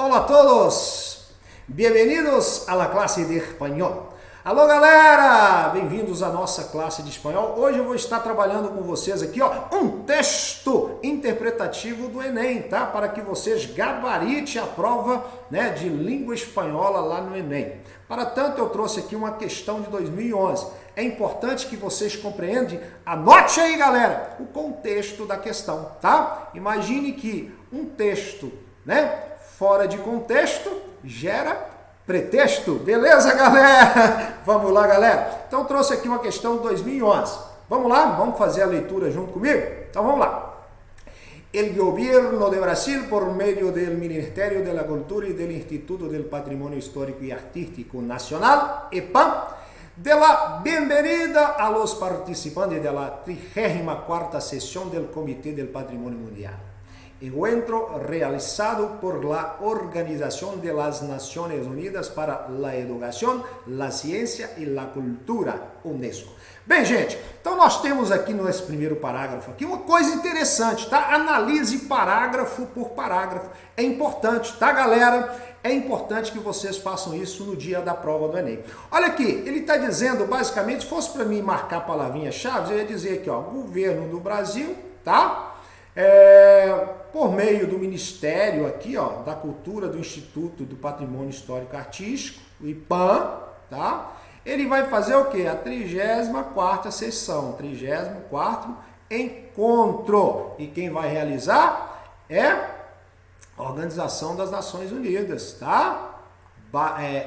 Hola a todos, bem-vindos à classe de espanhol. Alô galera, bem-vindos à nossa classe de espanhol. Hoje eu vou estar trabalhando com vocês aqui, um texto interpretativo do Enem, tá? Para que vocês gabaritem a prova, de língua espanhola lá no Enem. Para tanto, eu trouxe aqui uma questão de 2011. É importante que vocês compreendam, anote aí galera, o contexto da questão, tá? Imagine que um texto, fora de contexto, gera pretexto. Beleza, galera? Vamos lá, galera? Então, trouxe aqui uma questão de 2011. Vamos lá? Vamos fazer a leitura junto comigo? Então, vamos lá. El gobierno de Brasil, por medio del Ministerio de la Cultura y del Instituto del Patrimonio Histórico y Artístico Nacional, EPAM, de la bienvenida a los participantes de la 34ª sesión del Comité del Patrimonio Mundial. Encuentro realizado por la Organización de las Naciones Unidas para la Educação, la Ciência e la Cultura, UNESCO. Bem, gente, então nós temos aqui nesse primeiro parágrafo aqui uma coisa interessante, tá? Analise parágrafo por parágrafo. É importante, tá, galera? É importante que vocês façam isso no dia da prova do Enem. Olha aqui, ele está dizendo, basicamente, se fosse para mim marcar palavrinhas-chave, eu ia dizer aqui, governo do Brasil, tá? Por meio do Ministério aqui, da Cultura, do Instituto do Patrimônio Histórico e Artístico, o IPAM, tá? Ele vai fazer o quê? A 34ª sessão, 34º encontro. E quem vai realizar é a Organização das Nações Unidas, tá?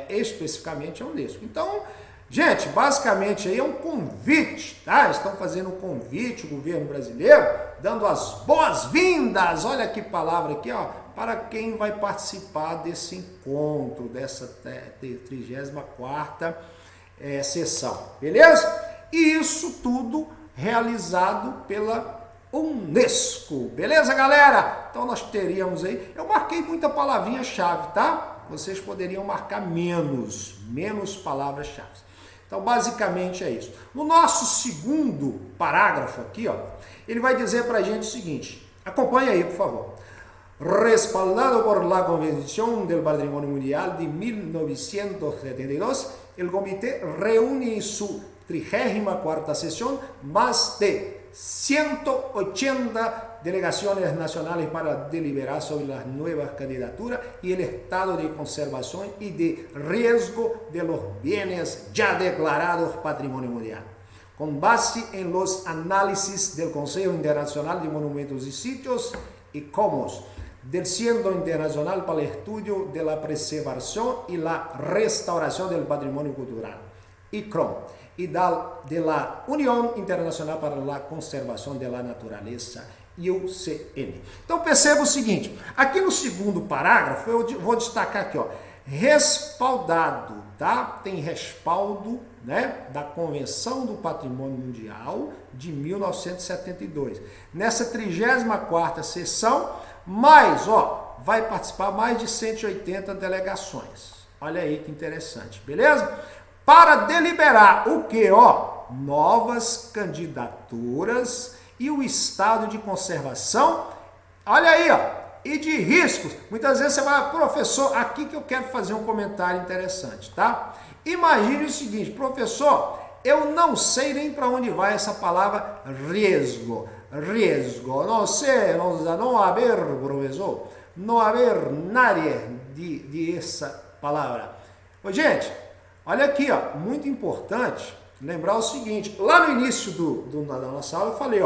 Especificamente a UNESCO. Então, gente, basicamente aí é um convite, tá? Estão fazendo um convite, o governo brasileiro, dando as boas-vindas, olha que palavra aqui, para quem vai participar desse encontro, dessa 34ª sessão, beleza? E isso tudo realizado pela UNESCO, beleza, galera? Então nós teríamos aí, eu marquei muita palavrinha-chave, tá? Vocês poderiam marcar menos palavras-chave. Então, basicamente é isso. No nosso segundo parágrafo aqui, ele vai dizer para a gente o seguinte, acompanha aí, por favor. Respaldado por la Convención del Patrimonio Mundial de 1972, el comité reúne en su 34ª sesión más de 180 delegaciones nacionales para deliberar sobre las nuevas candidaturas y el estado de conservación y de riesgo de los bienes ya declarados Patrimonio Mundial. Con base en los análisis del Consejo Internacional de Monumentos y Sitios y COMOS, del Centro Internacional para el Estudio de la Preservación y la Restauración del Patrimonio Cultural, ICROM, e de la União Internacional para a Conservação da Natureza, IUCN. Então perceba o seguinte, aqui no segundo parágrafo eu vou destacar aqui, respaldado, tá? Tem respaldo, da Convenção do Patrimônio Mundial de 1972. Nessa 34ª sessão, vai participar mais de 180 delegações. Olha aí que interessante, beleza? Para deliberar o que? Novas candidaturas e o estado de conservação, olha aí, e de riscos. Muitas vezes você vai, professor, aqui que eu quero fazer um comentário interessante, tá? Imagine o seguinte, professor, eu não sei nem para onde vai essa palavra riesgo, não sei, não haver, professor, não haver nadie de essa palavra. Gente, olha aqui, muito importante lembrar o seguinte, lá no início da nossa aula eu falei,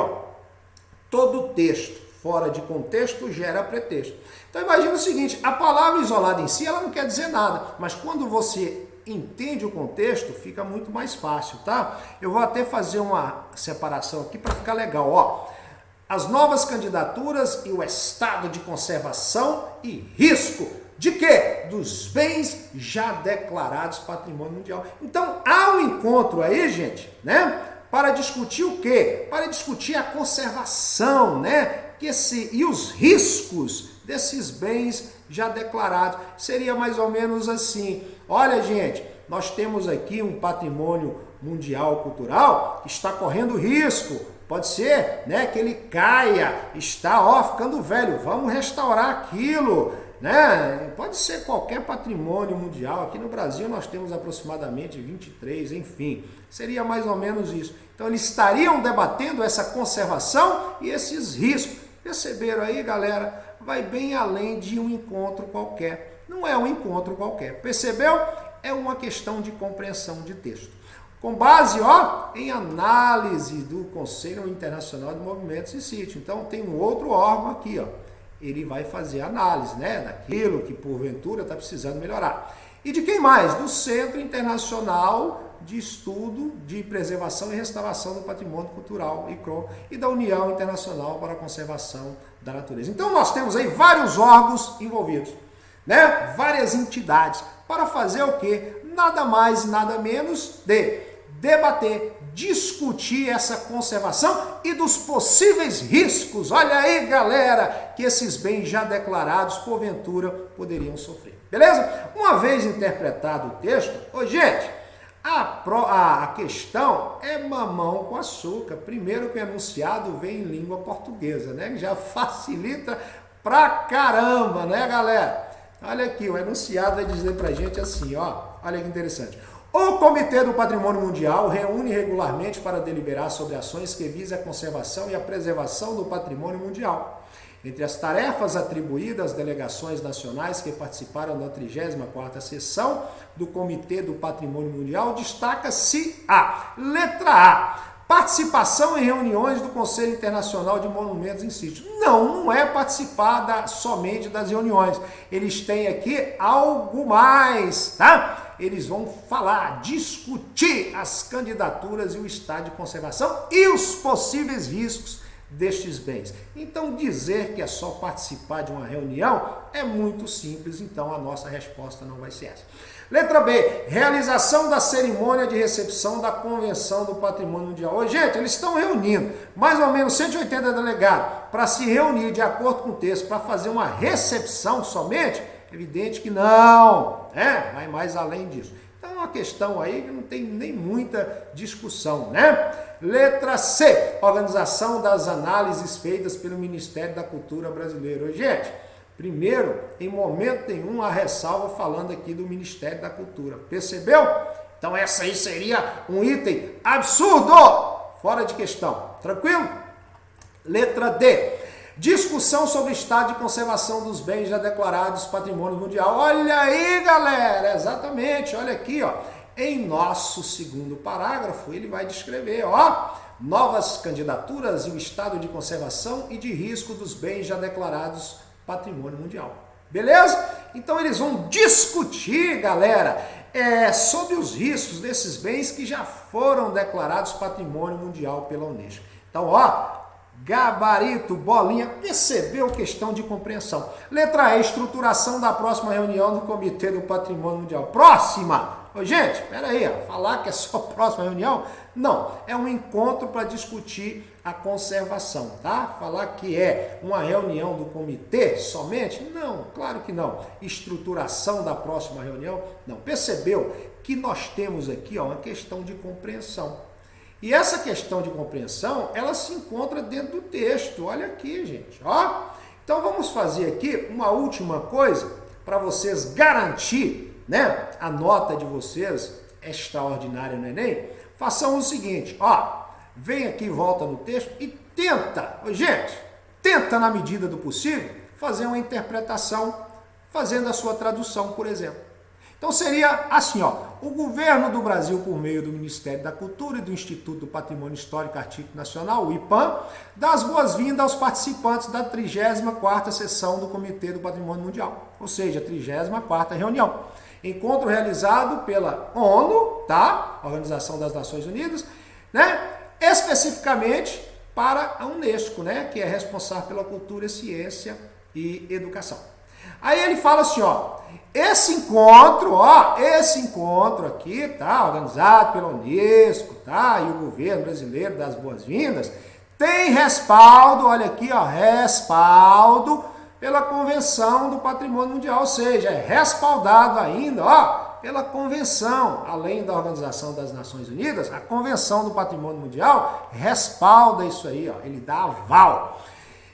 todo texto fora de contexto gera pretexto. Então imagina o seguinte, a palavra isolada em si, ela não quer dizer nada, mas quando você entende o contexto, fica muito mais fácil, tá? Eu vou até fazer uma separação aqui para ficar legal, As novas candidaturas e o estado de conservação e risco. De quê? Dos bens já declarados Patrimônio Mundial. Então, há um encontro aí, gente, para discutir o quê? Para discutir a conservação, e os riscos desses bens já declarados. Seria mais ou menos assim. Olha, gente, nós temos aqui um patrimônio mundial cultural que está correndo risco. Pode ser, que ele caia, está, ficando velho. Vamos restaurar aquilo. né? Pode ser qualquer patrimônio mundial. Aqui no Brasil nós temos aproximadamente 23, enfim, seria mais ou menos isso. Então eles estariam debatendo essa conservação e esses riscos. Perceberam aí, galera? Vai bem além de um encontro qualquer. Não é um encontro qualquer. Percebeu? É uma questão de compreensão de texto. Com base, em análise do Conselho Internacional de Movimentos e Sítio. Então tem um outro órgão aqui, ele vai fazer análise, né, daquilo que porventura está precisando melhorar. E de quem mais? Do Centro Internacional de Estudo de Preservação e Restauração do Patrimônio Cultural, ICROM, e da União Internacional para a Conservação da Natureza. Então nós temos aí vários órgãos envolvidos, né? Várias entidades, para fazer o quê? Nada mais e nada menos de debater, discutir essa conservação e dos possíveis riscos, olha aí, galera, que esses bens já declarados, porventura, poderiam sofrer. Beleza? Uma vez interpretado o texto, gente, a questão é mamão com açúcar. Primeiro que o enunciado vem em língua portuguesa, né? Já facilita pra caramba, né, galera? Olha aqui, o enunciado vai dizer pra gente assim, olha que interessante. O Comitê do Patrimônio Mundial reúne regularmente para deliberar sobre ações que visam a conservação e a preservação do patrimônio mundial. Entre as tarefas atribuídas às delegações nacionais que participaram da 34ª sessão do Comitê do Patrimônio Mundial, destaca-se a letra A, participação em reuniões do Conselho Internacional de Monumentos em Sítio. Não é participar somente das reuniões. Eles têm aqui algo mais, tá? Eles vão falar, discutir as candidaturas e o estado de conservação e os possíveis riscos destes bens. Então, dizer que é só participar de uma reunião é muito simples, então a nossa resposta não vai ser essa. Letra B, realização da cerimônia de recepção da Convenção do Patrimônio Mundial. Gente, eles estão reunindo mais ou menos 180 delegados para se reunir de acordo com o texto, para fazer uma recepção somente? Evidente que não, né? Vai mais além disso. Então é uma questão aí que não tem nem muita discussão, né? Letra C, organização das análises feitas pelo Ministério da Cultura brasileiro. Gente, primeiro, em momento nenhum, a ressalva falando aqui do Ministério da Cultura. Percebeu? Então essa aí seria um item absurdo, fora de questão. Tranquilo? Letra D. Discussão sobre o estado de conservação dos bens já declarados patrimônio mundial. Olha aí, galera, exatamente, olha aqui, em nosso segundo parágrafo, ele vai descrever, novas candidaturas e o estado de conservação e de risco dos bens já declarados patrimônio mundial. Beleza? Então eles vão discutir, galera, sobre os riscos desses bens que já foram declarados patrimônio mundial pela Unesco. Então, gabarito, bolinha, percebeu questão de compreensão. Letra E, estruturação da próxima reunião do Comitê do Patrimônio Mundial. Próxima! Gente, espera aí, falar que é só próxima reunião? Não, é um encontro para discutir a conservação, tá? Falar que é uma reunião do comitê somente? Não, claro que não. Estruturação da próxima reunião? Não. Percebeu que nós temos aqui uma questão de compreensão. E essa questão de compreensão, ela se encontra dentro do texto. Olha aqui, gente. Então vamos fazer aqui uma última coisa para vocês garantir, né, a nota de vocês extraordinária no Enem. Façam o seguinte, vem aqui, volta no texto e tenta na medida do possível fazer uma interpretação fazendo a sua tradução, por exemplo. Então seria assim, o governo do Brasil, por meio do Ministério da Cultura e do Instituto do Patrimônio Histórico e Artístico Nacional, o IPAM, dá as boas-vindas aos participantes da 34ª sessão do Comitê do Patrimônio Mundial, ou seja, a 34ª reunião. Encontro realizado pela ONU, tá? Organização das Nações Unidas, né? Especificamente para a Unesco, né? Que é responsável pela cultura, ciência e educação. Aí ele fala assim, esse encontro aqui, tá? Organizado pela Unesco, tá? E o governo brasileiro dá as boas-vindas, tem respaldo, olha aqui, respaldo pela Convenção do Patrimônio Mundial, ou seja, é respaldado ainda, pela Convenção, além da Organização das Nações Unidas, a Convenção do Patrimônio Mundial respalda isso aí, ele dá aval.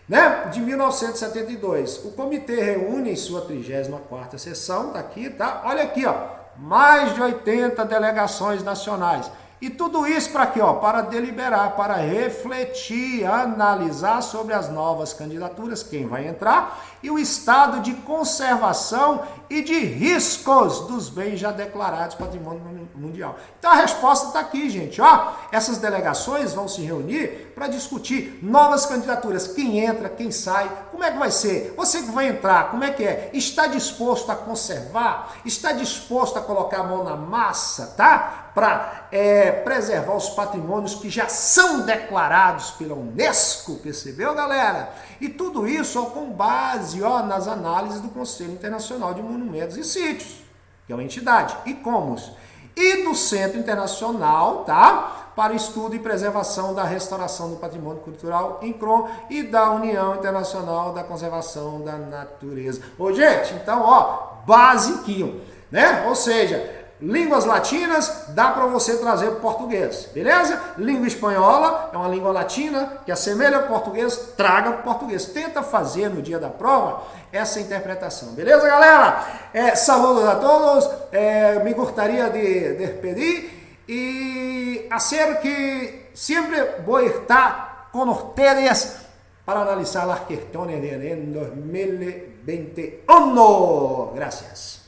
né, de 1972. O comitê reúne em sua 34ª sessão, tá aqui, tá? Olha aqui, ó, mais de 80 delegações nacionais. E tudo isso para quê? Ó, para deliberar, para refletir, analisar sobre as novas candidaturas, quem vai entrar, e o estado de conservação e de riscos dos bens já declarados patrimônio mundial. Então a resposta está aqui, gente. Ó, essas delegações vão se reunir para discutir novas candidaturas. Quem entra, quem sai, como é que vai ser? Você que vai entrar, como é que é? Está disposto a conservar? Está disposto a colocar a mão na massa, tá? Para preservar os patrimônios que já são declarados pela Unesco, percebeu, galera? E tudo isso ó, com base ó, nas análises do Conselho Internacional de Monumentos e Sítios, que é uma entidade, ICOMOS, e do Centro Internacional, tá? Para o Estudo e Preservação da Restauração do Patrimônio Cultural, INCRON, e da União Internacional da Conservação da Natureza. Ô, gente, então, ó, basiquinho, né? Ou seja, línguas latinas dá para você trazer para o português, beleza? Língua espanhola é uma língua latina que assemelha ao português, traga para o português. Tenta fazer no dia da prova essa interpretação, beleza, galera? Saludos a todos, me gostaria de despedir y hacer que siempre voy a estar con ustedes para analizar las cuestiones de 2021. Gracias.